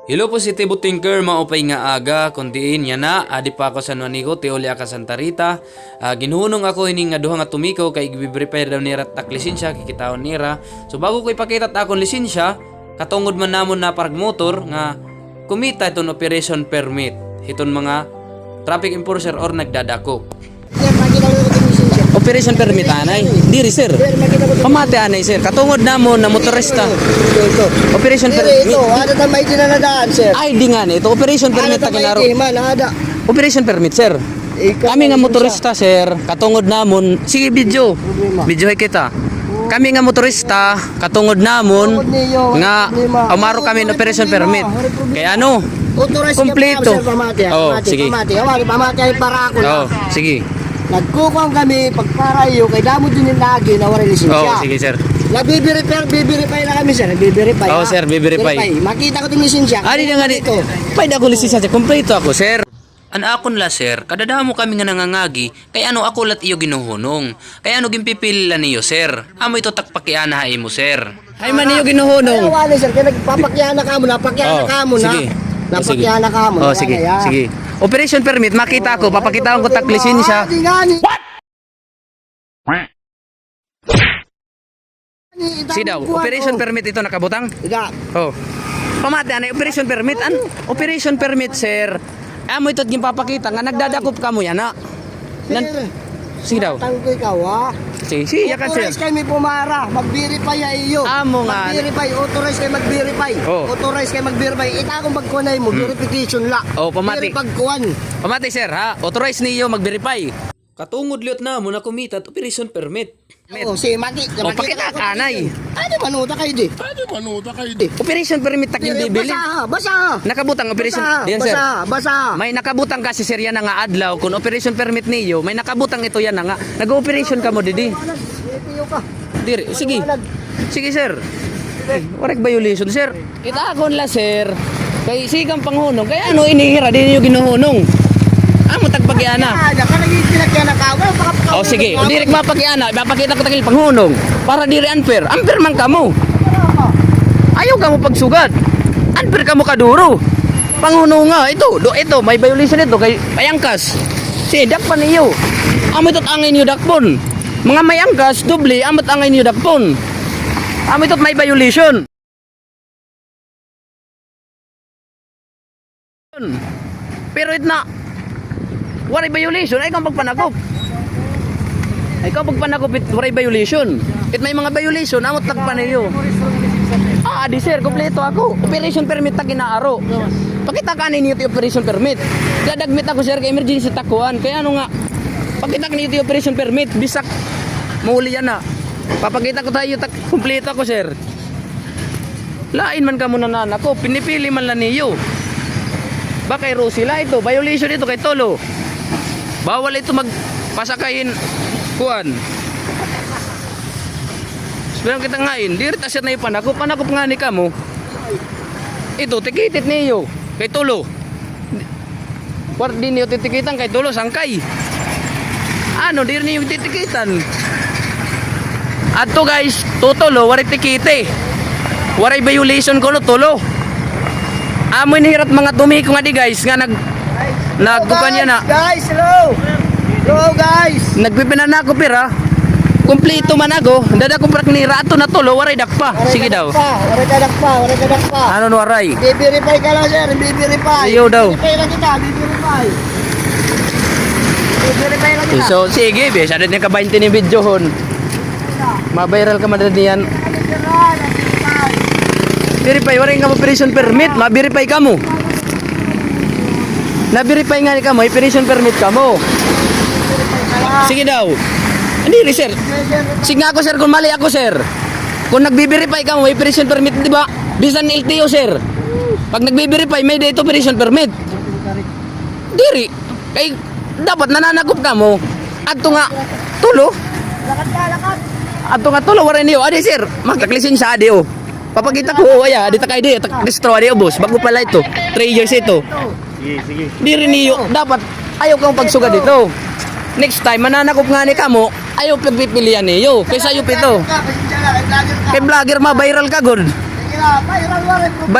Hello positibo thinker, maupay nga aga, kundiin yan na, adi pa ako sa Nuanico, Teolia ka Santa Rita. Ginhunong ako ini nga duha nga tumiko, kay i-verify daw nira tak lisensya, kikitaon nira. So bago ko ipakita ta akong lisensya, katungod man namon na parag motor, nga kumita iton operation permit, iton mga traffic enforcer or nagdadako. Sir, makita ko yung lisensya. Operation permit anay, diri sir. Sir, makita ko yung Pamati anay sir, katungod namon na motorista. ito. Operation Sir, permit. ito. Ano na may dinanadaan, sir? Ay di nga ni, ito operation permit ta kinaro. man, ada. Operation permit sir. Ikaw Kami nga ang motorista sir, katungod namon, sige video. Problema. Video kita. Kami nga motorista, katungod namon Tungod niyo, nga problema. amaro kami ng operation permit. Wala problema. Kaya ano? Authorized Kompleto. ka pa, sir, pamati. Oo, Pamati, sige. Pamati, pamati ay para ako na. Oh, sige. Nagkukuha kami pagpara iyo kay damo din yung lagi na wala lisensya. Oh, sige sir. Nagbe-verify na kami sir, nagbe-verify. Oh, ha? sir, be-verify. Makita ko din lisensya. Ari nga ni. Ito. Pwede ako lisensya, kompleto ako sir. An akon la sir, kadadamo kami nga nangangagi, kay ano ako lat iyo ginuhunong. Kay ano gimpipili la niyo sir. Amo ito takpakiana hay mo sir. Ay man niyo Ay, ginuhunong. wala sir, kaya nagpapakyahan na ka mo, napakyahan na ka mo na. sige. Napakyahan na ka mo. Oh, sige, sige. Operation permit, makita ko, papakitaan ko tak lisensya. Si daw, operation permit ito nakabutang? Ida. Oh. Pamati anay operation permit an? Operation permit sir. Amo ito't gimpapakita nga nagdadakop ka mo yan na. Si daw. Tangko ikaw ha. Si yakan sir. Authorize kayo may pumara, mag-verify ya iyo. Amo nga. Mag-verify, authorize kayo mag-verify. Oh. Authorize kayo mag-verify. Ita akong pagkunay mo, verification la. Oh, pamati. Pagkuhan. Pamati sir ha. Authorize niyo mag-verify. Katungod liot na mo na kumita at operation permit. Oo, si Maki. Oh, pakita ka anay. Ano manuta kayo di? Operation permit tak yung bibili. Basa ha, basa ha. Nakabutang operation. Basa, Yan sir. basa, basa. May nakabutang kasi sir yan na nga adlaw kung operation permit niyo, may nakabutang ito yan na nga. Nag-operation ka mo didi. Itiyo ka. Diri, sige. Sige sir. Correct violation sir. Kita akon la sir. Kay sigang panghunong. Kaya ano inihira din niyo ginuhunong. Amo tagpagiana. Ka naging pinagyan na ka. Wala pa ka. Oh sige, o diri mapagiana, ipapakita ko tagil panghunong para diri unfair. Unfair man kamo. Ayaw kamo pagsugat. Unfair kamo kaduro. Panghunong nga ito may violation ito kay payangkas. Si dakpan niyo. Amo itot angay niyo dakpon. Mga may angkas doble amot angay niyo dakpon. Amo itot may violation. Pero it na waray violation ay kang pagpanagop. Ay kang pagpanagop it waray violation. It may mga violation amot tagpan niyo. Di sir, kompleto ako. Operation permit ta ginaaro. Pakita ka ninyo ti operation permit. Dadagmit ako sir kay emergency takuan. Kaya ano nga, pakita ka ninyo ti operation permit. Bisak, mauli yan na. Papakita ko tayo, kompleto ako sir. Lain man ka muna na ako, pinipili man lang niyo. Ba kay Rosila ito, violation ito kay Tolo. Bawal ito magpasakayin kuan. Sabihan kita ngain, dirit asya na ipanakop nga ni kamo. Ito, tikitit niyo kay Tolo. War din niyo titikitan kay Tolo, sangkay. Ano, dir niyo titikitan. Ato guys, Tolo, waray tikite. Waray violation ko no, Tolo. Amo hirat mga tumiko nga di guys, nga nagbukan yan na. Guys, hello. Hello guys. Nagpipinan na ako pira. Kompleto man ako. Dada ko prak ni rato na Tolo, waray dakpa. Sige daw. Waray kadak pa. Ano no waray? Be-verify ka lang sir, be-verify. Iyo daw. Be-verify lang kita, be-verify. Be-verify lang kita. So sige, be, sa din ka 20 ni video hon. Ma-viral ka madad niyan. Verify, waray nga operation permit, ma-verify ka mo. Na-verify nga ni ka mo, operation permit ka mo. Sige daw. Hindi, sir. Sige nga ako, sir, kung mali ako, sir. Kung nagbe-verify ka mo, operation permit, di ba? Bisan LTO, sir. Pag nagbe-verify, may date operation permit. Diri. Kay, dapat nananagop ka mo. Adto nga, Tulo. Adto nga, Tulo, waray niyo. Adi, sir, magkaklisin sa adi, oh. Papakita ko, aya, di takay di, distro adi, oh, boss. Bago pala ito. 3 years ito. Sige. Diri niyo, dapat, ayaw kang pagsuga dito. Next time, mananakop nga ni kamo, ayaw pagpipilian niyo. Kaysa ayop ito. Kay vlogger ma, viral ka, good. Viral. Viral.